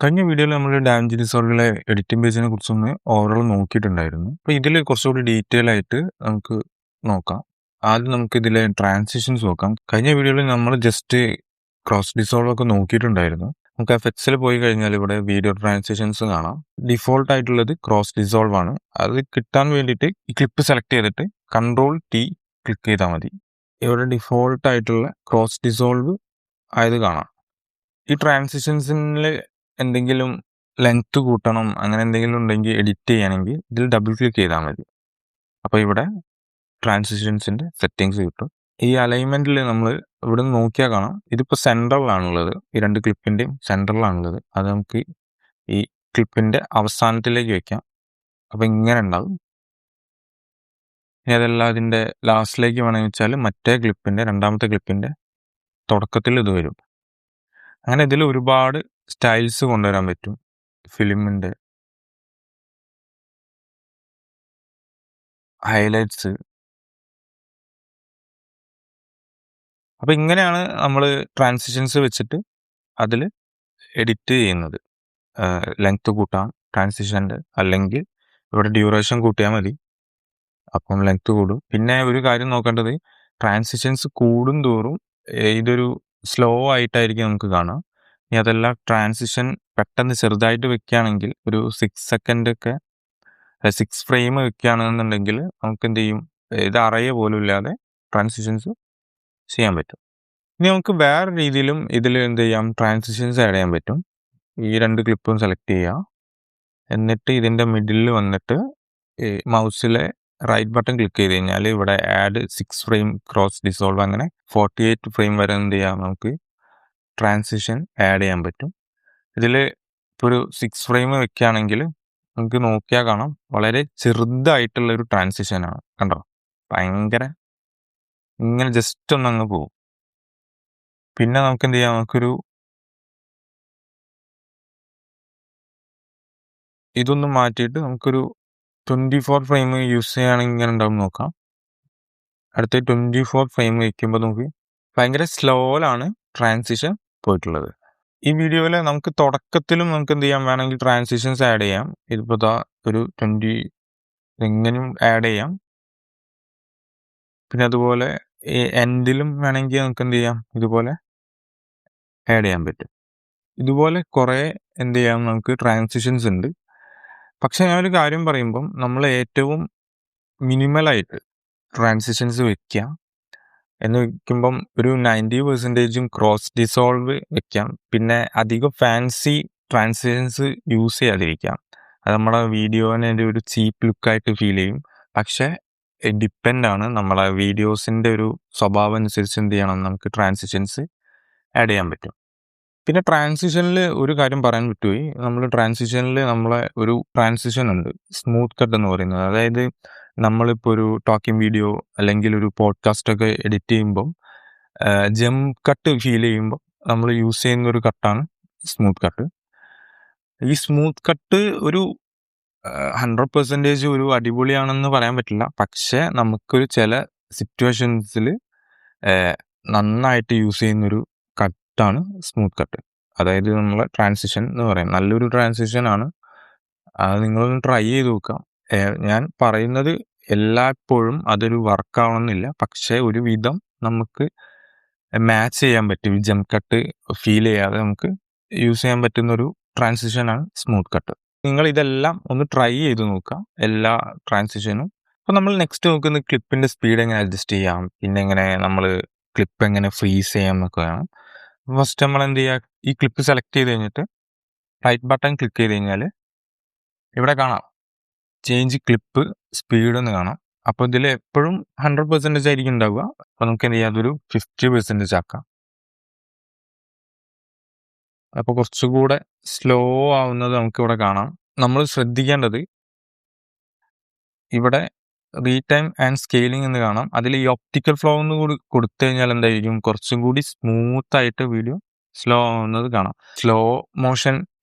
കഴിഞ്ഞ വീഡിയോയിൽ നമ്മൾ ഡാവിഞ്ചി റിസോൾവിലെ എഡിറ്റിംഗ് പേജിനെ കുറിച്ചൊന്ന് ഓവറോൾ നോക്കിയിട്ടുണ്ടായിരുന്നു. അപ്പോൾ ഇതിൽ കുറച്ചുകൂടി ഡീറ്റെയിൽ ആയിട്ട് നമുക്ക് നോക്കാം. ആദ്യം നമുക്ക് ഇതിലെ ട്രാൻസിഷൻസ് നോക്കാം. കഴിഞ്ഞ വീഡിയോയിൽ നമ്മൾ ജസ്റ്റ് ക്രോസ് ഡിസോൾവ് ഒക്കെ നോക്കിയിട്ടുണ്ടായിരുന്നു. നമുക്ക് എഫക്ട്സിൽ പോയി കഴിഞ്ഞാൽ ഇവിടെ വീഡിയോ ട്രാൻസിഷൻസ് കാണാം. ഡിഫോൾട്ട് ആയിട്ടുള്ളത് ക്രോസ് ഡിസോൾവ് ആണ്. അത് കിട്ടാൻ വേണ്ടിയിട്ട് ഈ ക്ലിപ്പ് സെലക്ട് ചെയ്തിട്ട് Ctrl+T ക്ലിക്ക് ചെയ്താൽ മതി. ഇവിടെ ഡിഫോൾട്ട് ആയിട്ടുള്ള ക്രോസ് ഡിസോൾവ് ആയത് കാണാം. ഈ ട്രാൻസിഷൻസിൽ എന്തെങ്കിലും ലെങ്ത് കൂട്ടണം അങ്ങനെ എന്തെങ്കിലും ഉണ്ടെങ്കിൽ എഡിറ്റ് ചെയ്യണമെങ്കിൽ ഇതിൽ ഡബിൾ ക്ലിക്ക് ചെയ്താൽ മതി. അപ്പോൾ ഇവിടെ ട്രാൻസിഷൻസിൻ്റെ സെറ്റിങ്സ് കിട്ടും. ഈ അലൈൻമെൻറ്റിൽ നമ്മൾ ഇവിടെ നിന്ന് നോക്കിയാൽ കാണാം, ഇതിപ്പോൾ സെൻട്രലാണുള്ളത്. ഈ രണ്ട് ക്ലിപ്പിൻ്റെയും സെൻട്രലാണുള്ളത്. അത് നമുക്ക് ഈ ക്ലിപ്പിൻ്റെ അവസാനത്തിലേക്ക് വെക്കാം. അപ്പോൾ ഇങ്ങനെ ഉണ്ടാവും. ഇനി അതെല്ലാം അതിൻ്റെ ലാസ്റ്റിലേക്ക് വേണമെന്ന് വെച്ചാൽ മറ്റേ ക്ലിപ്പിൻ്റെ രണ്ടാമത്തെ ക്ലിപ്പിൻ്റെ തുടക്കത്തിൽ ഇത് വരും. അങ്ങനെ ഇതിൽ ഒരുപാട് സ്റ്റൈൽസ് കൊണ്ടുവരാൻ പറ്റും. ഫിലിമിൻ്റെ ഹൈലൈറ്റ്സ്. അപ്പോൾ ഇങ്ങനെയാണ് നമ്മൾ ട്രാൻസിഷൻസ് വെച്ചിട്ട് അതിൽ എഡിറ്റ് ചെയ്യുന്നത്. ലെങ്ത് കൂട്ടാം ട്രാൻസിഷൻ്റെ, അല്ലെങ്കിൽ ഇവിടെ ഡ്യൂറേഷൻ കൂട്ടിയാൽ മതി, അപ്പം ലെങ്ത് കൂടും. പിന്നെ ഒരു കാര്യം നോക്കേണ്ടത്, ട്രാൻസിഷൻസ് കൂടും തോറും ഇതൊരു സ്ലോ ആയിട്ടായിരിക്കും നമുക്ക് കാണാം. ഇനി അതല്ല ട്രാൻസിഷൻ പെട്ടെന്ന് ചെറുതായിട്ട് വെക്കുകയാണെങ്കിൽ ഒരു 6 സെക്കൻഡ് ഒക്കെ 6 ഫ്രെയിം വെക്കുകയാണെന്നുണ്ടെങ്കിൽ നമുക്ക് എന്ത് ചെയ്യും, ഇത് അറിയ പോലും ഇല്ലാതെ ട്രാൻസിഷൻസ് ചെയ്യാൻ പറ്റും. ഇനി നമുക്ക് വേറെ രീതിയിലും ഇതിൽ എന്ത് ചെയ്യാം, ട്രാൻസിഷൻസ് ആഡ് ചെയ്യാൻ പറ്റും. ഈ രണ്ട് ക്ലിപ്പും സെലക്ട് ചെയ്യുക, എന്നിട്ട് ഇതിൻ്റെ മിഡിലിൽ വന്നിട്ട് മൗസിലെ റൈറ്റ് ബട്ടൺ ക്ലിക്ക് ചെയ്ത് കഴിഞ്ഞാൽ ഇവിടെ ആഡ് 6 ഫ്രെയിം ക്രോസ് ഡിസോൾവ്, അങ്ങനെ 48 ഫ്രെയിം വരെ എന്ത് ചെയ്യാം, നമുക്ക് ട്രാൻസിഷൻ ആഡ് ചെയ്യാൻ പറ്റും. ഇതിൽ ഇപ്പോൾ ഒരു 6 ഫ്രെയിം വെക്കുകയാണെങ്കിൽ നമുക്ക് നോക്കിയാൽ കാണാം വളരെ ചെറുതായിട്ടുള്ള ഒരു ട്രാൻസിഷനാണ്. കണ്ടോ, ഭയങ്കര ഇങ്ങനെ ജസ്റ്റ് ഒന്ന് അങ്ങ് പോകും. പിന്നെ നമുക്ക് എന്ത് ചെയ്യാം, നമുക്കൊരു ഇതൊന്നും മാറ്റിയിട്ട് നമുക്കൊരു 24 ഫ്രെയിം യൂസ് ചെയ്യുകയാണെങ്കിൽ ഇങ്ങനെ ഉണ്ടാവും നോക്കാം. അടുത്ത 24 ഫ്രെയിം വയ്ക്കുമ്പോൾ നമുക്ക് ഭയങ്കര സ്ലോയിലാണ് ട്രാൻസിഷൻ പോയിട്ടുള്ളത്. ഈ വീഡിയോയിൽ നമുക്ക് തുടക്കത്തിലും നമുക്ക് എന്ത് ചെയ്യാം, വേണമെങ്കിൽ ട്രാൻസിഷൻസ് ആഡ് ചെയ്യാം. ഇതിപ്പോൾ ഒരു 20 എങ്ങനെയും ആഡ് ചെയ്യാം. പിന്നെ അതുപോലെ എൻഡിലും വേണമെങ്കിൽ നമുക്ക് എന്ത് ചെയ്യാം, ഇതുപോലെ ആഡ് ചെയ്യാൻ പറ്റും. ഇതുപോലെ കുറേ എന്ത് ചെയ്യാം, നമുക്ക് ട്രാൻസിഷൻസ് ഉണ്ട്. പക്ഷെ ഞാനൊരു കാര്യം പറയുമ്പം നമ്മൾ ഏറ്റവും മിനിമലായിട്ട് ട്രാൻസിഷൻസ് വെക്കുക എന്ന് വെക്കുമ്പം ഒരു 90% ക്രോസ് ഡിസോൾവ് വെക്കാം. പിന്നെ അധികം ഫാൻസി ട്രാൻസിഷൻസ് യൂസ് ചെയ്യാതിരിക്കാം. അത് നമ്മുടെ വീഡിയോനെ ഒരു ചീപ്പ് ലുക്കായിട്ട് ഫീൽ ചെയ്യും. പക്ഷേ ഡിപ്പെൻഡാണ് നമ്മളെ വീഡിയോസിൻ്റെ ഒരു സ്വഭാവം അനുസരിച്ച് എന്ത് ചെയ്യണം, നമുക്ക് ട്രാൻസിഷൻസ് ആഡ് ചെയ്യാൻ പറ്റും. പിന്നെ ട്രാൻസിഷനിൽ ഒരു കാര്യം പറയാൻ പറ്റുപോയി, നമ്മൾ ട്രാൻസിഷനിൽ നമ്മളെ ഒരു ട്രാൻസിഷൻ ഉണ്ട്, സ്മൂത്ത് കട്ട് എന്ന് പറയുന്നത്. അതായത് നമ്മളിപ്പോൾ ഒരു ടോക്കിംഗ് വീഡിയോ അല്ലെങ്കിൽ ഒരു പോഡ്കാസ്റ്റൊക്കെ എഡിറ്റ് ചെയ്യുമ്പം ജംപ് കട്ട് ഫീൽ ചെയ്യുമ്പോൾ നമ്മൾ യൂസ് ചെയ്യുന്ന ഒരു കട്ടാണ് സ്മൂത്ത് കട്ട്. ഈ സ്മൂത്ത് കട്ട് ഒരു 100% ഒരു അടിപൊളിയാണെന്ന് പറയാൻ പറ്റില്ല. പക്ഷേ നമുക്കൊരു ചില സിറ്റുവേഷൻസിൽ നന്നായിട്ട് യൂസ് ചെയ്യുന്നൊരു കട്ടാണ് സ്മൂത്ത് കട്ട്. അതായത് നമ്മളെ ട്രാൻസിഷൻ എന്ന് പറയാം, നല്ലൊരു ട്രാൻസിഷനാണ്. അത് നിങ്ങളൊന്ന് ട്രൈ ചെയ്ത് നോക്കാം. ഞാൻ പറയുന്നത് എല്ലായ്പ്പോഴും അതൊരു വർക്കാവണമെന്നില്ല, പക്ഷേ ഒരു വിധം നമുക്ക് മാച്ച് ചെയ്യാൻ പറ്റും. ജംപ് കട്ട് ഫീൽ ചെയ്യാതെ നമുക്ക് യൂസ് ചെയ്യാൻ പറ്റുന്നൊരു ട്രാൻസിഷനാണ് സ്മൂത്ത് കട്ട്. നിങ്ങൾ ഇതെല്ലാം ഒന്ന് ട്രൈ ചെയ്ത് നോക്കാം, എല്ലാ ട്രാൻസിഷനും. അപ്പോൾ നമ്മൾ നെക്സ്റ്റ് നോക്കുന്നത് ക്ലിപ്പിൻ്റെ സ്പീഡ് എങ്ങനെ അഡ്ജസ്റ്റ് ചെയ്യാം, പിന്നെ എങ്ങനെ നമ്മൾ ക്ലിപ്പ് എങ്ങനെ ഫ്രീസ് ചെയ്യാം എന്നൊക്കെയാണ്. ഫസ്റ്റ് നമ്മൾ എന്ത് ചെയ്യുക, ഈ ക്ലിപ്പ് സെലക്ട് ചെയ്ത് കഴിഞ്ഞിട്ട് റൈറ്റ് ബട്ടൺ ക്ലിക്ക് ചെയ്ത് കഴിഞ്ഞാൽ ഇവിടെ കാണാം ചേഞ്ച് ക്ലിപ്പ് സ്പീഡ് എന്ന് കാണാം. അപ്പോൾ ഇതിൽ എപ്പോഴും 100% ആയിരിക്കും ഉണ്ടാവുക. അപ്പോൾ നമുക്ക് എന്ത് ചെയ്യാം, അതൊരു 50% ആക്കാം. അപ്പോൾ കുറച്ചുകൂടെ സ്ലോ ആവുന്നത് നമുക്ക് ഇവിടെ കാണാം. നമ്മൾ ശ്രദ്ധിക്കേണ്ടത് ഇവിടെ റീടൈം ആൻഡ് സ്കെയിലിംഗ് എന്ന് കാണാം. അതിൽ ഈ ഒപ്റ്റിക്കൽ ഫ്ലോ എന്ന് കൂടി കൊടുത്തു കഴിഞ്ഞാൽ എന്തായിരിക്കും, കുറച്ചും കൂടി സ്മൂത്ത് ആയിട്ട് വീഡിയോ സ്ലോ ആവുന്നത് കാണാം. സ്ലോ മോഷൻ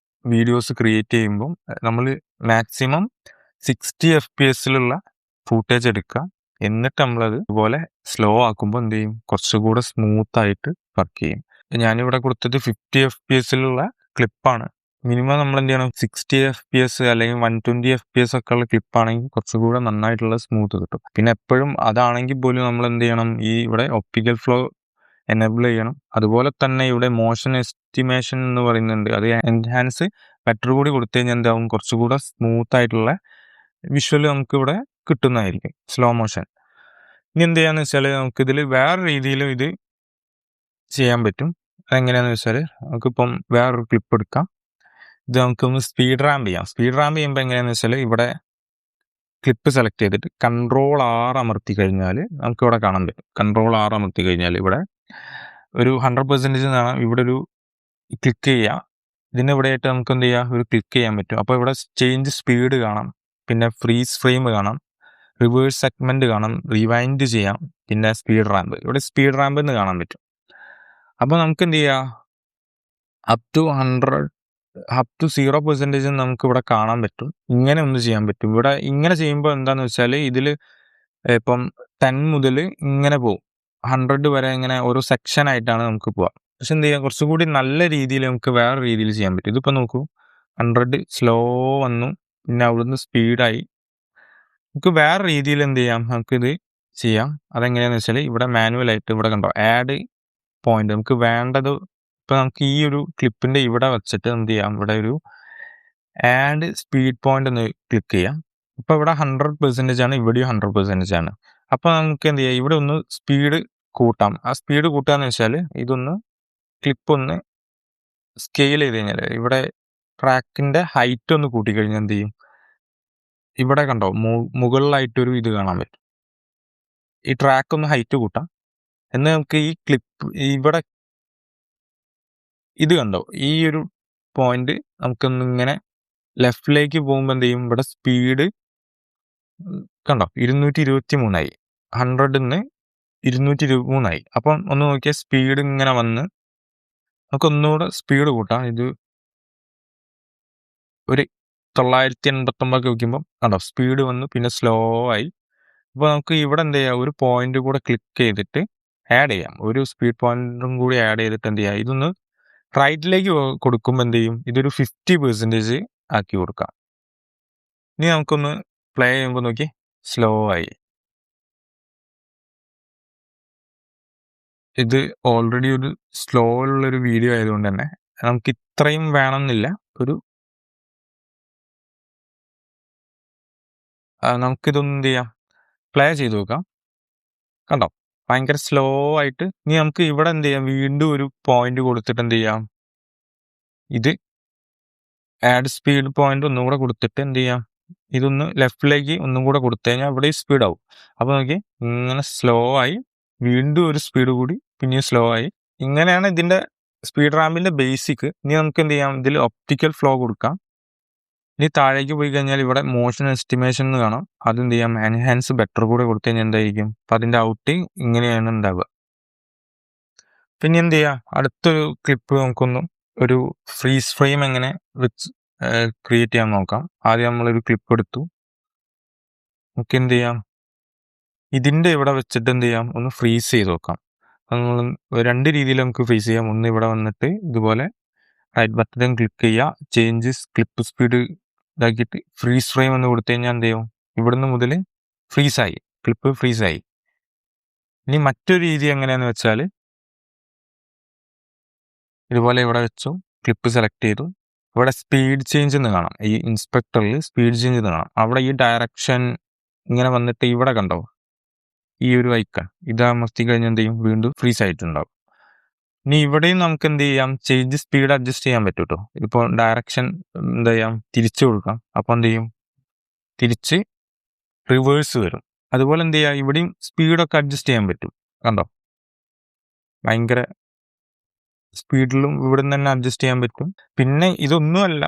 വീഡിയോസ് ക്രിയേറ്റ് ചെയ്യുമ്പം നമ്മൾ മാക്സിമം 60 FPS ഫൂട്ടേജ് എടുക്കുക. എന്നിട്ട് നമ്മളത് ഇതുപോലെ സ്ലോ ആക്കുമ്പോൾ എന്ത് ചെയ്യും, കുറച്ചുകൂടെ സ്മൂത്ത് ആയിട്ട് വർക്ക് ചെയ്യും. ഞാനിവിടെ കൊടുത്തത് 50 FPS ക്ലിപ്പാണ്. മിനിമം നമ്മൾ എന്ത് ചെയ്യണം 60 FPS അല്ലെങ്കിൽ 120 FPS ഒക്കെ ഉള്ള ക്ലിപ്പാണെങ്കിൽ കുറച്ചുകൂടെ നന്നായിട്ടുള്ള സ്മൂത്ത് കിട്ടും. പിന്നെ എപ്പോഴും അതാണെങ്കിൽ പോലും നമ്മൾ എന്ത് ചെയ്യണം, ഈ ഇവിടെ ഒപ്റ്റിക്കൽ ഫ്ലോ എനേബിൾ ചെയ്യണം. അതുപോലെ തന്നെ ഇവിടെ മോഷൻ എസ്റ്റിമേഷൻ എന്ന് പറയുന്നുണ്ട്, അത് എൻഹാൻസ് ബെറ്റർ കൂടി കൊടുത്തു കഴിഞ്ഞാൽ എന്താവും, കുറച്ചുകൂടെ സ്മൂത്ത് ആയിട്ടുള്ള വിഷ്വൽ നമുക്ക് ഇവിടെ കിട്ടുന്നതായിരിക്കും, സ്ലോ മോഷൻ. ഇനി എന്ത് ചെയ്യാന്ന് വെച്ചാൽ നമുക്കിതിൽ വേറെ രീതിയിലും ഇത് ചെയ്യാൻ പറ്റും. അതെങ്ങനെയാണെന്ന് വെച്ചാൽ നമുക്കിപ്പം വേറൊരു ക്ലിപ്പ് എടുക്കാം. ഇത് നമുക്കൊന്ന് സ്പീഡ് റാമ്പ് ചെയ്യാം. സ്പീഡ് റാമ്പ് ചെയ്യുമ്പോൾ എങ്ങനെയാണെന്ന് വെച്ചാൽ ഇവിടെ ക്ലിപ്പ് സെലക്ട് ചെയ്തിട്ട് Ctrl+R അമർത്തി കഴിഞ്ഞാൽ നമുക്ക് ഇവിടെ കാണാൻ പറ്റും. Ctrl+R അമർത്തി കഴിഞ്ഞാൽ ഇവിടെ ഒരു 100% എന്നാണ് ഇവിടെ ഒരു ക്ലിക്ക് ചെയ്യുക. ഇതിന് ഇവിടെയായിട്ട് നമുക്ക് എന്ത് ചെയ്യാം, ഒരു ക്ലിക്ക് ചെയ്യാൻ പറ്റും. അപ്പോൾ ഇവിടെ ചേഞ്ച് സ്പീഡ് കാണാം, പിന്നെ ഫ്രീസ് ഫ്രെയിം കാണാം, റിവേഴ്സ് സെഗ്മെന്റ് കാണാം, റിവൈൻഡ് ചെയ്യാം, പിന്നെ സ്പീഡ് റാമ്പ്. ഇവിടെ സ്പീഡ് റാമ്പ് എന്ന് കാണാൻ പറ്റും. അപ്പോൾ നമുക്ക് എന്ത് ചെയ്യാം, അപ് ടു 0% നമുക്ക് ഇവിടെ കാണാൻ പറ്റും. ഇങ്ങനെ ഒന്ന് ചെയ്യാൻ പറ്റും. ഇവിടെ ഇങ്ങനെ ചെയ്യുമ്പോൾ എന്താണെന്ന് വെച്ചാൽ ഇതിൽ ഇപ്പം 10 മുതൽ ഇങ്ങനെ പോകും, 100 വരെ ഇങ്ങനെ ഓരോ സെക്ഷൻ ആയിട്ടാണ് നമുക്ക് പോവാം. പക്ഷെ എന്ത് ചെയ്യാം, കുറച്ചുകൂടി നല്ല രീതിയിൽ നമുക്ക് വേറെ രീതിയിൽ ചെയ്യാൻ പറ്റും. ഇതിപ്പോൾ നോക്കൂ, 100 സ്ലോ വന്നു, പിന്നെ അവിടുന്ന് സ്പീഡായി. നമുക്ക് വേറെ രീതിയിൽ എന്ത് ചെയ്യാം, നമുക്കിത് ചെയ്യാം. അതെങ്ങനെയാണെന്ന് വെച്ചാൽ ഇവിടെ മാനുവലായിട്ട് ഇവിടെ കണ്ടോ ആഡ് പോയിന്റ്, നമുക്ക് വേണ്ടത് ഇപ്പം നമുക്ക് ഈ ഒരു ക്ലിപ്പിൻ്റെ ഇവിടെ വെച്ചിട്ട് എന്ത് ചെയ്യാം, ഇവിടെ ഒരു ആഡ് സ്പീഡ് പോയിന്റ് എന്ന് ക്ലിക്ക് ചെയ്യാം. ഇപ്പോൾ ഇവിടെ 100% ആണ്, ഇവിടെയും 100% ആണ്. അപ്പോൾ നമുക്ക് എന്ത് ചെയ്യാം, ഇവിടെ ഒന്ന് സ്പീഡ് കൂട്ടാം. ആ സ്പീഡ് കൂട്ടാന്ന് വെച്ചാൽ ഇതൊന്ന് ക്ലിപ്പ് ഒന്ന് സ്കെയിൽ ചെയ്ത് കഴിഞ്ഞാൽ ഇവിടെ ട്രാക്കിൻ്റെ ഹൈറ്റ് ഒന്ന് കൂട്ടിക്കഴിഞ്ഞാൽ എന്ത് ചെയ്യും, ഇവിടെ കണ്ടോ മുകളിലായിട്ടൊരു ഇത് കാണാൻ പറ്റും. ഈ ട്രാക്ക് ഒന്ന് ഹൈറ്റ് കൂട്ടാം. എന്നാൽ നമുക്ക് ഈ ക്ലിപ്പ് ഇവിടെ ഇത് കണ്ടോ, ഈ ഒരു പോയിന്റ് നമുക്കൊന്ന് ഇങ്ങനെ ലെഫ്റ്റിലേക്ക് പോകുമ്പോൾ എന്ത് ചെയ്യും, ഇവിടെ സ്പീഡ് കണ്ടോ 223 100ന്ന് 223 അപ്പം ഒന്ന് നോക്കിയാൽ സ്പീഡ് ഇങ്ങനെ വന്ന് നമുക്ക് ഒന്നുകൂടെ സ്പീഡ് കൂട്ടാം. ഇത് ഒരു 989 വയ്ക്കുമ്പോൾ കണ്ടോ സ്പീഡ് വന്നു, പിന്നെ സ്ലോ ആയി. അപ്പോൾ നമുക്ക് ഇവിടെ എന്ത് ചെയ്യാം, ഒരു പോയിന്റ് കൂടെ ക്ലിക്ക് ചെയ്തിട്ട് ആഡ് ചെയ്യാം. ഒരു സ്പീഡ് പോയിന്റും കൂടി ആഡ് ചെയ്തിട്ട് എന്ത് ചെയ്യാം, ഇതൊന്ന് റൈറ്റിലേക്ക് കൊടുക്കുമ്പോൾ എന്ത് ചെയ്യും, ഇതൊരു 50% ആക്കി കൊടുക്കാം. ഇനി നമുക്കൊന്ന് പ്ലേ ചെയ്യുമ്പോൾ നോക്കി സ്ലോ ആയി. ഇത് ഓൾറെഡി ഒരു സ്ലോ ഉള്ളൊരു വീഡിയോ ആയതുകൊണ്ട് തന്നെ നമുക്ക് ഇത്രയും വേണമെന്നില്ല. നമുക്കിതൊന്നും എന്ത് ചെയ്യാം, പ്ലേ ചെയ്ത് നോക്കാം. കണ്ടോ ഭയങ്കര സ്ലോ ആയിട്ട്. ഇനി നമുക്ക് ഇവിടെ എന്ത് ചെയ്യാം, വീണ്ടും ഒരു പോയിന്റ് കൊടുത്തിട്ട് എന്ത് ചെയ്യാം, ഇത് ആഡ് സ്പീഡ് പോയിന്റ് ഒന്നും കൂടെ കൊടുത്തിട്ട് എന്ത് ചെയ്യാം, ഇതൊന്ന് ലെഫ്റ്റിലേക്ക് ഒന്നും കൂടെ കൊടുത്തു കഴിഞ്ഞാൽ ഇവിടെ സ്പീഡ് ആവും. അപ്പോൾ നോക്കി ഇങ്ങനെ സ്ലോ ആയി, വീണ്ടും ഒരു സ്പീഡ് കൂടി, പിന്നെയും സ്ലോ ആയി. ഇങ്ങനെയാണ് ഇതിന്റെ സ്പീഡ് റാമ്പിന്റെ ബേസിക്. ഇനി നമുക്ക് എന്ത് ചെയ്യാം, ഇതിൽ ഒപ്റ്റിക്കൽ ഫ്ലോ കൊടുക്കാം. ഇനി താഴേക്ക് പോയി കഴിഞ്ഞാൽ ഇവിടെ മോഷൻ എസ്റ്റിമേഷൻ എന്ന് കാണാം. അതെന്ത് ചെയ്യാം, എൻഹാൻസ് ബെറ്റർ കൂടെ കൊടുത്തു കഴിഞ്ഞാൽ എന്തായിരിക്കും, അപ്പം അതിന്റെ ഔട്ട് ഇങ്ങനെയാണ് ഉണ്ടാവുക. പിന്നെ എന്ത് ചെയ്യാം, അടുത്തൊരു ക്ലിപ്പ് നമുക്കൊന്ന് ഒരു ഫ്രീസ് ഫ്രെയിം എങ്ങനെ വെച്ച് ക്രിയേറ്റ് ചെയ്യാൻ നോക്കാം. ആദ്യം നമ്മളൊരു ക്ലിപ്പ് എടുത്തു, നമുക്ക് എന്ത് ചെയ്യാം, ഇതിന്റെ ഇവിടെ വെച്ചിട്ട് എന്ത് ചെയ്യാം, ഒന്ന് ഫ്രീസ് ചെയ്ത് നോക്കാം. നമ്മൾ രണ്ട് രീതിയിൽ നമുക്ക് ഫ്രീസ് ചെയ്യാം. ഒന്ന് ഇവിടെ വന്നിട്ട് ഇതുപോലെ റൈറ്റ് ബട്ടൺ ക്ലിക്ക് ചെയ്യുക, ചേഞ്ചസ് ക്ലിപ്പ് സ്പീഡ് ഇതാക്കിയിട്ട് ഫ്രീസ് ഫ്രെയിം എന്ന് കൊടുത്തു കഴിഞ്ഞാൽ എന്ത് ചെയ്യും, ഇവിടുന്ന് മുതൽ ഫ്രീസായി, ക്ലിപ്പ് ഫ്രീസായി. ഇനി മറ്റൊരു രീതി എങ്ങനെയാന്ന് വെച്ചാൽ ഇതുപോലെ ഇവിടെ വെച്ചു, ക്ലിപ്പ് സെലക്ട് ചെയ്തു, ഇവിടെ സ്പീഡ് ചേഞ്ച് എന്ന് കാണാം. ഈ ഇൻസ്പെക്ടറിൽ സ്പീഡ് ചേഞ്ച് എന്ന് കാണാം. അവിടെ ഈ ഡയറക്ഷൻ ഇങ്ങനെ വന്നിട്ട് ഇവിടെ കണ്ടോ ഈ ഒരു ഐക്കൺ, ഇത് അമർത്തി കഴിഞ്ഞാൽ എന്ത് ചെയ്യും, വീണ്ടും ഫ്രീസ് ആയിട്ടുണ്ടാവും. ഇനി ഇവിടെയും നമുക്ക് എന്ത് ചെയ്യാം, ചേഞ്ച് സ്പീഡ് അഡ്ജസ്റ്റ് ചെയ്യാൻ പറ്റും കേട്ടോ. ഇപ്പോൾ ഡയറക്ഷൻ എന്താ ചെയ്യാം, തിരിച്ചു കൊടുക്കാം. അപ്പോൾ എന്ത് ചെയ്യും, തിരിച്ച് റിവേഴ്സ് വരും. അതുപോലെ എന്ത് ചെയ്യാം, ഇവിടെയും സ്പീഡൊക്കെ അഡ്ജസ്റ്റ് ചെയ്യാൻ പറ്റും. കണ്ടോ ഭയങ്കര സ്പീഡിലും ഇവിടെ നിന്ന് തന്നെ അഡ്ജസ്റ്റ് ചെയ്യാൻ പറ്റും. പിന്നെ ഇതൊന്നുമല്ല,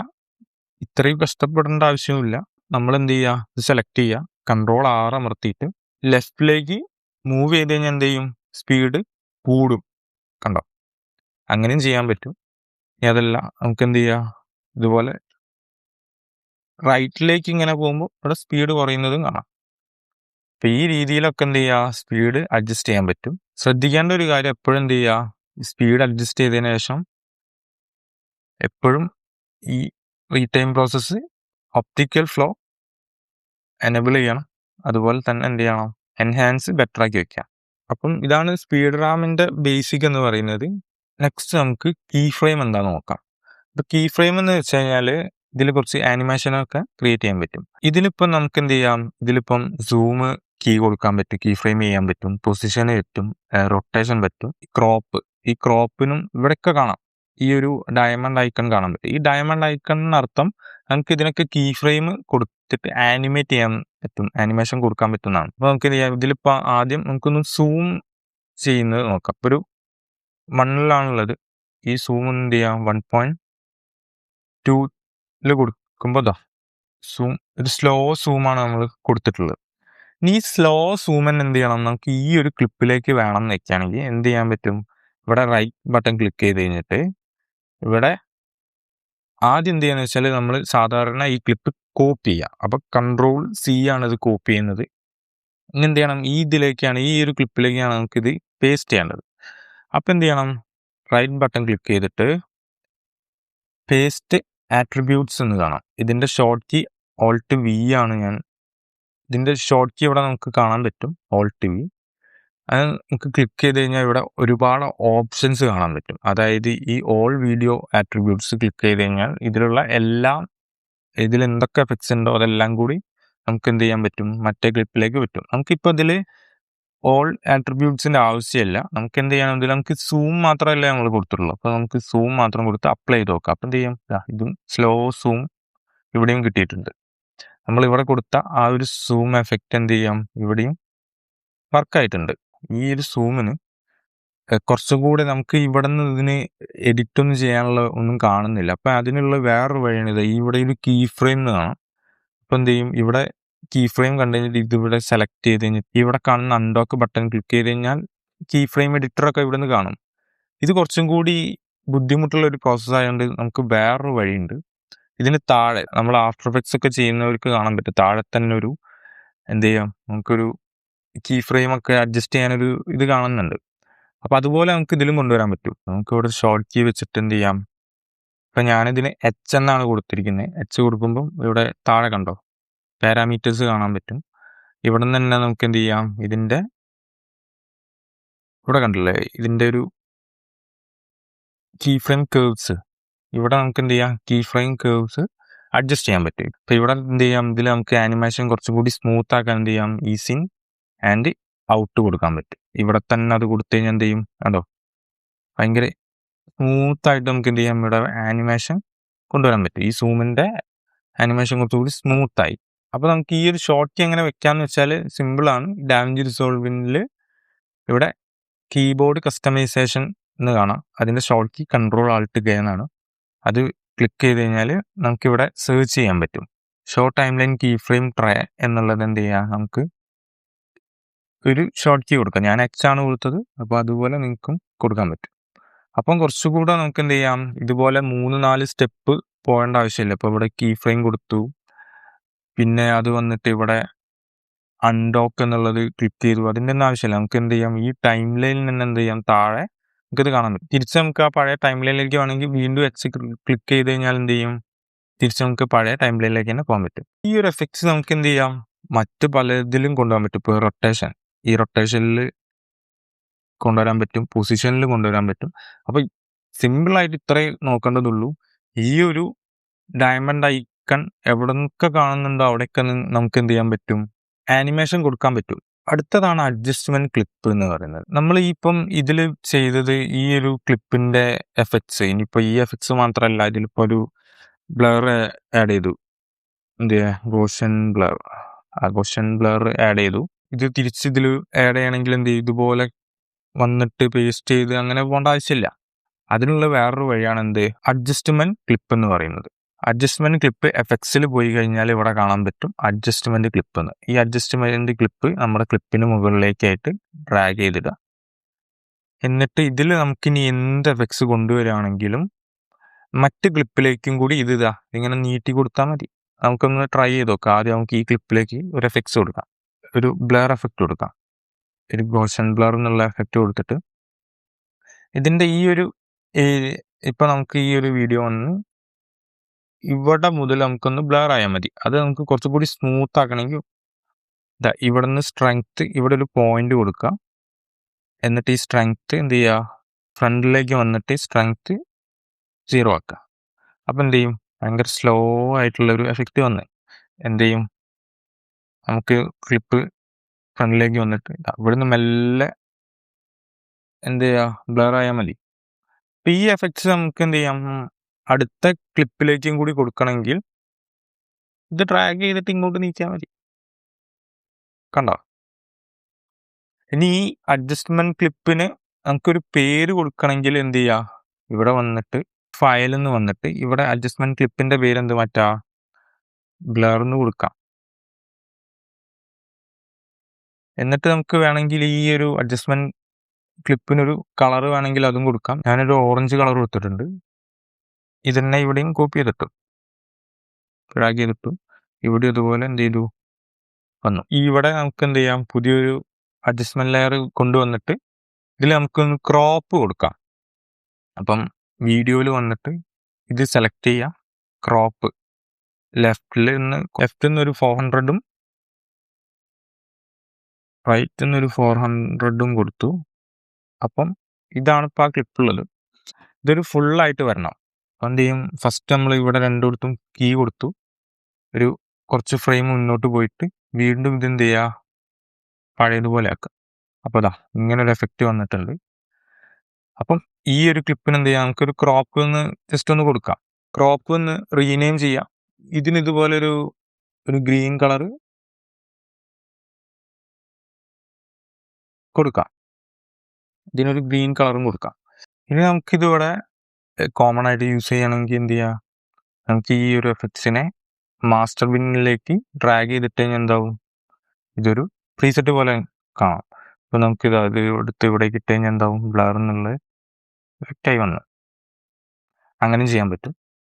ഇത്രയും കഷ്ടപ്പെടേണ്ട ആവശ്യമില്ല. നമ്മൾ എന്ത് ചെയ്യുക, ഇത് സെലക്ട് ചെയ്യുക, Ctrl+R അമർത്തിയിട്ട് ലെഫ്റ്റിലേക്ക് മൂവ് ചെയ്ത് കഴിഞ്ഞാൽ എന്ത് ചെയ്യും, സ്പീഡ് കൂടും. കണ്ടോ അങ്ങനെയും ചെയ്യാൻ പറ്റും. ഇനി അതല്ല നമുക്ക് എന്ത് ചെയ്യാം, ഇതുപോലെ റൈറ്റിലേക്ക് ഇങ്ങനെ പോകുമ്പോൾ ഇവിടെ സ്പീഡ് കുറയുന്നതും കാണാം. അപ്പം ഈ രീതിയിലൊക്കെ എന്ത് ചെയ്യുക, സ്പീഡ് അഡ്ജസ്റ്റ് ചെയ്യാൻ പറ്റും. ശ്രദ്ധിക്കേണ്ട ഒരു കാര്യം, എപ്പോഴും എന്ത് ചെയ്യുക, സ്പീഡ് അഡ്ജസ്റ്റ് ചെയ്തതിന് ശേഷം എപ്പോഴും ഈ റീടൈം പ്രോസസ്സ് ഒപ്റ്റിക്കൽ ഫ്ലോ എനേബിൾ ചെയ്യണം. അതുപോലെ തന്നെ എന്ത് ചെയ്യണം, എൻഹാൻസ് ബെറ്റർ ആക്കി വെക്കാം. അപ്പം ഇതാണ് സ്പീഡ് റാമിന്റെ ബേസിക് എന്ന് പറയുന്നത്. നെക്സ്റ്റ് നമുക്ക് കീ ഫ്രെയിം എന്താണെന്ന് നോക്കാം. ഇപ്പൊ കീ ഫ്രെയിം എന്ന് വെച്ച് കഴിഞ്ഞാല് ഇതിൽ കുറച്ച് ആനിമേഷനൊക്കെ ക്രിയേറ്റ് ചെയ്യാൻ പറ്റും. ഇതിലിപ്പം നമുക്ക് എന്ത് ചെയ്യാം, ഇതിലിപ്പം സൂം കീ കൊടുക്കാൻ പറ്റും, കീ ഫ്രെയിം ചെയ്യാൻ പറ്റും, പൊസിഷന് പറ്റും, റൊട്ടേഷൻ പറ്റും, ഈ ക്രോപ്പിനും ഇവിടെയൊക്കെ കാണാം. ഈ ഒരു ഡയമണ്ട് ഐക്കൺ കാണാൻ പറ്റും. ഈ ഡയമണ്ട് ഐക്കൺ എന്നർത്ഥം നമുക്ക് ഇതിനൊക്കെ കീ ഫ്രെയിം കൊടുത്തിട്ട് ആനിമേറ്റ് ചെയ്യാൻ പറ്റും, ആനിമേഷൻ കൊടുക്കാൻ പറ്റുന്നതാണ്. അപ്പൊ നമുക്ക് എന്ത് ചെയ്യാം, ഇതിലിപ്പോ ആദ്യം നമുക്കൊന്ന് സൂം ചെയ്യുന്നത് നോക്കാം. ഇപ്പൊ ഒരു 1-ലാണുള്ളത്. ഈ സൂം എന്ത് ചെയ്യാം, 1.2 കൊടുക്കുമ്പോൾ സൂം ഒരു സ്ലോ സൂമാണ് നമ്മൾ കൊടുത്തിട്ടുള്ളത്. ഇനി ഈ സ്ലോ സൂമൻ എന്ത് ചെയ്യണം, നമുക്ക് ഈ ഒരു ക്ലിപ്പിലേക്ക് വേണം എന്ന് വെക്കുകയാണെങ്കിൽ എന്ത് ചെയ്യാൻ പറ്റും, ഇവിടെ റൈറ്റ് ബട്ടൺ ക്ലിക്ക് ചെയ്ത് കഴിഞ്ഞിട്ട് ഇവിടെ ആദ്യം എന്ത് ചെയ്യാന്ന് വെച്ചാൽ നമ്മൾ സാധാരണ ഈ ക്ലിപ്പ് കോപ്പി ചെയ്യുക. അപ്പൊ Ctrl+C ആണ് ഇത് കോപ്പി ചെയ്യുന്നത്. ഇനി എന്ത് ചെയ്യണം, ഈ ഒരു ക്ലിപ്പിലേക്കാണ് നമുക്ക് ഇത് പേസ്റ്റ് ചെയ്യേണ്ടത്. അപ്പൊ എന്ത് ചെയ്യണം, റൈറ്റ് ബട്ടൺ ക്ലിക്ക് ചെയ്തിട്ട് പേസ്റ്റ് ആട്രിബ്യൂട്ട്സ് എന്ന് കാണാം. ഇതിന്റെ ഷോർട്ട് കീ Alt+V ആണ്. ഇതിന്റെ ഷോർട്ട് കീ ഇവിടെ നമുക്ക് കാണാൻ പറ്റും, Alt+V. അത് നമുക്ക് ക്ലിക്ക് ചെയ്ത് കഴിഞ്ഞാൽ ഇവിടെ ഒരുപാട് ഓപ്ഷൻസ് കാണാൻ പറ്റും. അതായത് ഈ ഓൾ വീഡിയോ ആട്രിബ്യൂട്ട്സ് ക്ലിക്ക് ചെയ്ത് കഴിഞ്ഞാൽ ഇതിലുള്ള ഇതിൽ എന്തൊക്കെ എഫക്ട്സ് ഉണ്ടോ അതെല്ലാം കൂടി നമുക്ക് എന്ത് ചെയ്യാൻ പറ്റും, മറ്റേ ക്ലിപ്പിലേക്ക് പറ്റും. നമുക്കിപ്പോൾ ഇതിൽ ഓൾ ആട്രിബ്യൂട്ട്സിന്റെ ആവശ്യമില്ല. നമുക്ക് എന്ത് ചെയ്യണം, ഇതിൽ നമുക്ക് സൂം മാത്രമല്ല നമ്മൾ കൊടുത്തിട്ടുള്ളൂ. അപ്പോൾ നമുക്ക് സൂം മാത്രം കൊടുത്ത് അപ്ലൈ ചെയ്ത് നോക്കാം. അപ്പം എന്ത് ചെയ്യാം, ഇതും സ്ലോ സൂം ഇവിടെയും കിട്ടിയിട്ടുണ്ട്. നമ്മൾ ഇവിടെ കൊടുത്ത ആ ഒരു സൂം എഫക്റ്റ് എന്ത് ചെയ്യാം, ഇവിടെയും വർക്കായിട്ടുണ്ട്. ഈ ഒരു സൂമിന് കുറച്ചുകൂടെ നമുക്ക് ഇവിടെ നിന്ന് ഇതിന് എഡിറ്റ് ഒന്നും ചെയ്യാനുള്ള ഒന്നും കാണുന്നില്ല. അപ്പൊ അതിനുള്ള വേറൊരു വഴിയാണ് ഇത്. ഇവിടെ ഒരു കീ ഫ്രെയിം എന്ന് കാണാം. അപ്പൊ എന്ത് ചെയ്യും, ഇവിടെ കീ ഫ്രെയിം കണ്ടു കഴിഞ്ഞിട്ട് ഇതിവിടെ സെലക്ട് ചെയ്ത് കഴിഞ്ഞിട്ട് ഇവിടെ കാണുന്ന അൺഡോക്ക് ബട്ടൺ ക്ലിക്ക് ചെയ്ത് കഴിഞ്ഞാൽ കീ ഫ്രെയിം എഡിറ്ററൊക്കെ ഇവിടെ നിന്ന് കാണും. ഇത് കുറച്ചും കൂടി ബുദ്ധിമുട്ടുള്ള ഒരു പ്രോസസ്സ് ആയതുകൊണ്ട് നമുക്ക് വേറൊരു വഴിയുണ്ട്. ഇതിന് താഴെ നമ്മൾ ആഫ്റ്റർ എഫക്ട്സ് ഒക്കെ ചെയ്യുന്നവർക്ക് കാണാൻ പറ്റും, താഴെ തന്നെ ഒരു എന്ത് ചെയ്യാം, നമുക്കൊരു കീ ഫ്രെയിം ഒക്കെ അഡ്ജസ്റ്റ് ചെയ്യാനൊരു ഇത് കാണുന്നുണ്ട്. അപ്പൊ അതുപോലെ നമുക്ക് ഇതിലും കൊണ്ടുവരാൻ പറ്റും. നമുക്ക് ഇവിടെ ഷോർട്ട് കീ വെച്ചിട്ട് എന്ത് ചെയ്യാം, ഇപ്പൊ ഞാനിതിന് H എന്നാണ് കൊടുത്തിരിക്കുന്നത്. H കൊടുക്കുമ്പോൾ ഇവിടെ താഴെ കണ്ടോ പാരാമീറ്റേഴ്സ് കാണാൻ പറ്റും. ഇവിടെ നിന്ന് തന്നെ നമുക്ക് എന്ത് ചെയ്യാം, ഇവിടെ കണ്ടില്ലേ ഇതിന്റെ ഒരു കീ ഫ്രെയിം കേർവ്സ്, ഇവിടെ നമുക്ക് എന്ത് ചെയ്യാം, കീ ഫ്രെയിം കേർവ്സ് അഡ്ജസ്റ്റ് ചെയ്യാൻ പറ്റും. ഇപ്പൊ ഇവിടെ എന്ത് ചെയ്യാം, ഇതിൽ നമുക്ക് ആനിമേഷൻ കുറച്ചുകൂടി സ്മൂത്ത് ആക്കാൻ എന്ത് ചെയ്യാം, ഈസ് ഇൻ ആൻഡ് ഔട്ട് കൊടുക്കാൻ പറ്റും. ഇവിടെ തന്നെ അത് കൊടുത്തു കഴിഞ്ഞാൽ എന്ത് ചെയ്യും, കണ്ടോ ഭയങ്കര സ്മൂത്ത് ആയിട്ട് നമുക്ക് എന്ത് ചെയ്യാം, ഇവിടെ ആനിമേഷൻ കൊണ്ടുവരാൻ പറ്റും. ഈ സൂമിന്റെ ആനിമേഷൻ കുറച്ചുകൂടി സ്മൂത്ത് ആയി. അപ്പൊ നമുക്ക് ഈ ഒരു ഷോർട്ട് കീ എങ്ങനെ വെക്കാന്ന് വെച്ചാൽ സിമ്പിൾ ആണ്. ഡാവിഞ്ചി റിസോൾവിൽ ഇവിടെ കീബോർഡ് കസ്റ്റമൈസേഷൻ എന്ന് കാണാം. അതിന്റെ ഷോർട്ട് കീ Ctrl+Alt+K എന്നാണ്. അത് ക്ലിക്ക് ചെയ്ത് കഴിഞ്ഞാൽ നമുക്ക് ഇവിടെ സെർച്ച് ചെയ്യാൻ പറ്റും. Show timeline key frame tray എന്നുള്ളത് എന്ത് ചെയ്യാം, നമുക്ക് ഒരു ഷോർട്ട് കീ കൊടുക്കാം. ഞാൻ H ആണ് കൊടുത്തത്, അപ്പോൾ അതുപോലെ നിങ്ങൾക്കും കൊടുക്കാൻ പറ്റും. അപ്പം കുറച്ചുകൂടെ നമുക്ക് എന്ത് ചെയ്യാം, ഇതുപോലെ 3-4 സ്റ്റെപ്പ് പോകേണ്ട ആവശ്യമില്ല. ഇപ്പോൾ ഇവിടെ കീ ഫ്രെയിം കൊടുത്തു, പിന്നെ അത് വന്നിട്ട് ഇവിടെ അൺഡോക്ക് എന്നുള്ളത് ക്ലിക്ക് ചെയ്തു, അതിൻ്റെ ഒന്നും ആവശ്യമില്ല. നമുക്ക് എന്ത് ചെയ്യാം, ഈ ടൈം ലൈനിൽ നിന്ന് എന്ത് ചെയ്യാം, താഴെ നമുക്കിത് കാണാൻ പറ്റും. തിരിച്ച് നമുക്ക് ആ പഴയ ടൈം ലൈനിലേക്ക് വേണമെങ്കിൽ വീണ്ടും H ക്ലിക്ക് ചെയ്ത് കഴിഞ്ഞാൽ എന്ത് ചെയ്യും, തിരിച്ച് നമുക്ക് പഴയ ടൈം ലൈനിലേക്ക് തന്നെ പോകാൻ പറ്റും. ഈ ഒരു എഫക്ട്സ് നമുക്ക് എന്ത് ചെയ്യാം, മറ്റ് പലതിലും കൊണ്ടുപോകാൻ പറ്റും. ഇപ്പോൾ ഈ റൊട്ടേഷനിൽ കൊണ്ടുവരാൻ പറ്റും, പൊസിഷനിൽ കൊണ്ടുവരാൻ പറ്റും. അപ്പൊ സിമ്പിൾ ആയിട്ട് ഇത്രേ നോക്കേണ്ടതുള്ളൂ. ഈ ഒരു ഡയമണ്ട് ഐക്കൺ എവിടെ നിന്നൊക്കെ കാണുന്നുണ്ടോ അവിടെയൊക്കെ നമുക്ക് എന്ത് ചെയ്യാൻ പറ്റും, ആനിമേഷൻ കൊടുക്കാൻ പറ്റും. അടുത്തതാണ് അഡ്ജസ്റ്റ്മെന്റ് ക്ലിപ്പ് എന്ന് പറയുന്നത്. നമ്മൾ ഇപ്പം ഇതിൽ ചെയ്തത് ഈ ഒരു ക്ലിപ്പിന്റെ എഫക്ട്സ്. ഇനിയിപ്പോ ഈ എഫക്ട്സ് മാത്രമല്ല, ഇതിലിപ്പോ ഒരു ബ്ലർ ആഡ് ചെയ്തു, എന്ത് ഗോഷൻ ബ്ലർ ആഡ് ചെയ്തു. ഇത് തിരിച്ച് ഇതിൽ ആഡ് ചെയ്യണമെങ്കിൽ എന്ത് ചെയ്യും, ഇതുപോലെ വന്നിട്ട് പേസ്റ്റ് ചെയ്ത് അങ്ങനെ പോകേണ്ട ആവശ്യമില്ല. അതിനുള്ള വേറൊരു വഴിയാണ് എന്ത്, അഡ്ജസ്റ്റ്മെന്റ് ക്ലിപ്പ് എന്ന് പറയുന്നത്. അഡ്ജസ്റ്റ്മെന്റ് ക്ലിപ്പ് എഫക്ട്സിൽ പോയി കഴിഞ്ഞാൽ ഇവിടെ കാണാൻ പറ്റും അഡ്ജസ്റ്റ്മെന്റ് ക്ലിപ്പ് എന്ന്. ഈ അഡ്ജസ്റ്റ്മെന്റ് ക്ലിപ്പ് നമ്മുടെ ക്ലിപ്പിന് മുകളിലേക്കായിട്ട് ഡ്രാഗ് ചെയ്തിടുക. എന്നിട്ട് ഇതിൽ നമുക്കിനി എന്ത് എഫക്ട്സ് കൊണ്ടുവരികയാണെങ്കിലും മറ്റ് ക്ലിപ്പിലേക്കും കൂടി ഇങ്ങനെ നീട്ടി കൊടുത്താൽ മതി. നമുക്കൊന്ന് ട്രൈ ചെയ്ത് നോക്കാം. ആദ്യം നമുക്ക് ഈ ക്ലിപ്പിലേക്ക് ഒരു എഫക്ട്സ് കൊടുക്കാം, ഒരു ബ്ലർ എഫക്റ്റ് കൊടുക്കാം, ഒരു ഗോഷൻ ബ്ലർ എന്നുള്ള എഫക്റ്റ് കൊടുത്തിട്ട് ഇതിന്റെ ഈ ഒരു ഇപ്പൊ നമുക്ക് ഈ ഒരു വീഡിയോ ഒന്ന് ഇവിടെ മുതൽ നമുക്കൊന്ന് ബ്ലർ ആയാൽ മതി. അത് നമുക്ക് കുറച്ചുകൂടി സ്മൂത്ത് ആക്കണമെങ്കിൽ ഇവിടെ നിന്ന് സ്ട്രെങ്ത് ഇവിടെ ഒരു പോയിന്റ് കൊടുക്കുക. എന്നിട്ട് ഈ സ്ട്രെങ്ത് എന്ത് ചെയ്യുക, ഫ്രണ്ടിലേക്ക് വന്നിട്ട് സ്ട്രെങ്ത് 0 ആക്കുക. അപ്പം എന്ത് ചെയ്യും, ഭയങ്കര സ്ലോ ആയിട്ടുള്ള ഒരു എഫക്റ്റ് വന്ന് എന്ത് ചെയ്യും, നമുക്ക് ക്ലിപ്പ് ഫ്രണ്ടിലേക്ക് വന്നിട്ട് ഇവിടുന്ന് മെല്ലെ എന്ത് ചെയ്യുക, ബ്ലർ ആയാൽ മതി. അപ്പം ഈ എഫക്ട്സ് നമുക്ക് എന്ത് ചെയ്യാം, അടുത്ത ക്ലിപ്പിലേക്കും കൂടി കൊടുക്കണമെങ്കിൽ ഇത് ഡ്രാഗ് ചെയ്തിട്ട് ഇങ്ങോട്ട് നീക്കിയാൽ മതി. കണ്ടോ? ഇനി ഈ അഡ്ജസ്റ്റ്മെന്റ് ക്ലിപ്പിന് നമുക്കൊരു പേര് കൊടുക്കണമെങ്കിൽ എന്ത് ചെയ്യുക, ഇവിടെ വന്നിട്ട് ഫയലിൽ നിന്ന് വന്നിട്ട് ഇവിടെ അഡ്ജസ്റ്റ്മെന്റ് ക്ലിപ്പിന്റെ പേര് എന്ത് മാറ്റാ, ബ്ലർന്ന് കൊടുക്കാം. എന്നിട്ട് നമുക്ക് വേണമെങ്കിൽ ഈ ഒരു അഡ്ജസ്റ്റ്മെന്റ് ക്ലിപ്പിനൊരു കളർ വേണമെങ്കിൽ അതും കൊടുക്കാം. ഞാനൊരു ഓറഞ്ച് കളർ കൊടുത്തിട്ടുണ്ട്. ഇതന്നെ ഇവിടെയും കോപ്പി ചെയ്തിട്ടു, ഡ്രാഗ് ചെയ്തിട്ടു. ഇവിടെ ഇതുപോലെ എന്ത് ചെയ്തു വന്നു. ഇവിടെ നമുക്ക് എന്ത് ചെയ്യാം, പുതിയൊരു അഡ്ജസ്റ്റ്മെന്റ് ലെയർ കൊണ്ടുവന്നിട്ട് ഇതിൽ നമുക്കൊന്ന് ക്രോപ്പ് കൊടുക്കാം. അപ്പം വീഡിയോയിൽ വന്നിട്ട് ഇത് സെലക്ട് ചെയ്യാം, ക്രോപ്പ് ലെഫ്റ്റിൽ നിന്ന് ഒരു 400ഉം റൈറ്റിൽ നിന്ന് ഒരു 400ഉം കൊടുത്തു. അപ്പം ഇതാണ് ഇപ്പോൾ ആ ക്ലിപ്പുള്ളത്. ഇതൊരു ഫുള്ളായിട്ട് വരണം. അപ്പം എന്ത് ചെയ്യും, ഫസ്റ്റ് നമ്മൾ ഇവിടെ രണ്ടിടത്തും കീ കൊടുത്തു, ഒരു കുറച്ച് ഫ്രെയിം മുന്നോട്ട് പോയിട്ട് വീണ്ടും ഇതെന്ത് ചെയ്യുക, പഴയതുപോലെ ആക്കുക. അപ്പോൾ ഇങ്ങനൊരു എഫക്റ്റ് വന്നിട്ടുണ്ട്. അപ്പം ഈ ഒരു ക്ലിപ്പിന് എന്ത് ചെയ്യാം, നമുക്കൊരു ക്രോപ്പ് ഒന്ന് ജസ്റ്റ് ഒന്ന് കൊടുക്കാം. ക്രോപ്പ് ഒന്ന് റീനെയിം ചെയ്യാം. ഇതിന് ഇതുപോലെ ഒരു ഗ്രീൻ കളർ കൊടുക്കാം. ഇതിനൊരു ഗ്രീൻ കളറും കൊടുക്കാം. ഇനി നമുക്കിതിവിടെ കോമൺ ആയിട്ട് യൂസ് ചെയ്യണമെങ്കിൽ എന്ത് ചെയ്യുക, നമുക്ക് ഈ ഒരു എഫക്ട്സിനെ മാസ്റ്റർ ബിന്നിലേക്ക് ഡ്രാഗ് ചെയ്തിട്ട് കഴിഞ്ഞാൽ എന്താവും, ഇതൊരു പ്രീസെറ്റ് പോലെ കാണാം. അപ്പോൾ നമുക്കിത് അത് എടുത്ത് ഇവിടേക്ക് ഇട്ട് കഴിഞ്ഞാൽ എന്താവും, ബ്ലർ എന്നുള്ളത് എഫക്റ്റായി വന്നു. അങ്ങനെയും ചെയ്യാൻ പറ്റും.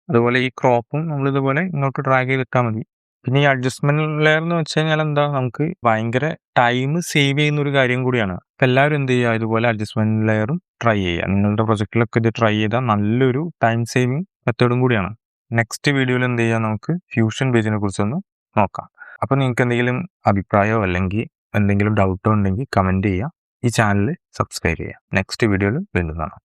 അതുപോലെ ഈ ക്രോപ്പും നമ്മളിതുപോലെ ഇങ്ങോട്ട് ഡ്രാഗ് ചെയ്തിട്ടാൽ മതി. പിന്നെ ഈ അഡ്ജസ്റ്റ്മെന്റ് ലെയർ എന്ന് വെച്ച് കഴിഞ്ഞാൽ എന്താ, നമുക്ക് ഭയങ്കര ടൈം സേവ് ചെയ്യുന്ന ഒരു കാര്യം കൂടിയാണ്. അപ്പം എല്ലാവരും എന്ത് ചെയ്യുക, ഇതുപോലെ അഡ്ജസ്റ്റ്മെന്റ് ലെയറും ട്രൈ ചെയ്യുക. നിങ്ങളുടെ പ്രൊജക്റ്റിലൊക്കെ ഇത് ട്രൈ ചെയ്താൽ നല്ലൊരു ടൈം സേവിങ് മെത്തേഡും കൂടിയാണ്. നെക്സ്റ്റ് വീഡിയോയിൽ എന്ത് ചെയ്യാം, നമുക്ക് ഫ്യൂഷൻ പേജിനെ കുറിച്ചൊന്ന് നോക്കാം. അപ്പോൾ നിങ്ങൾക്ക് എന്തെങ്കിലും അഭിപ്രായമോ അല്ലെങ്കിൽ എന്തെങ്കിലും ഡൗട്ടോ ഉണ്ടെങ്കിൽ കമൻറ്റ് ചെയ്യുക. ഈ ചാനൽ സബ്സ്ക്രൈബ് ചെയ്യുക. നെക്സ്റ്റ് വീഡിയോയിൽ വീണ്ടും കാണാം.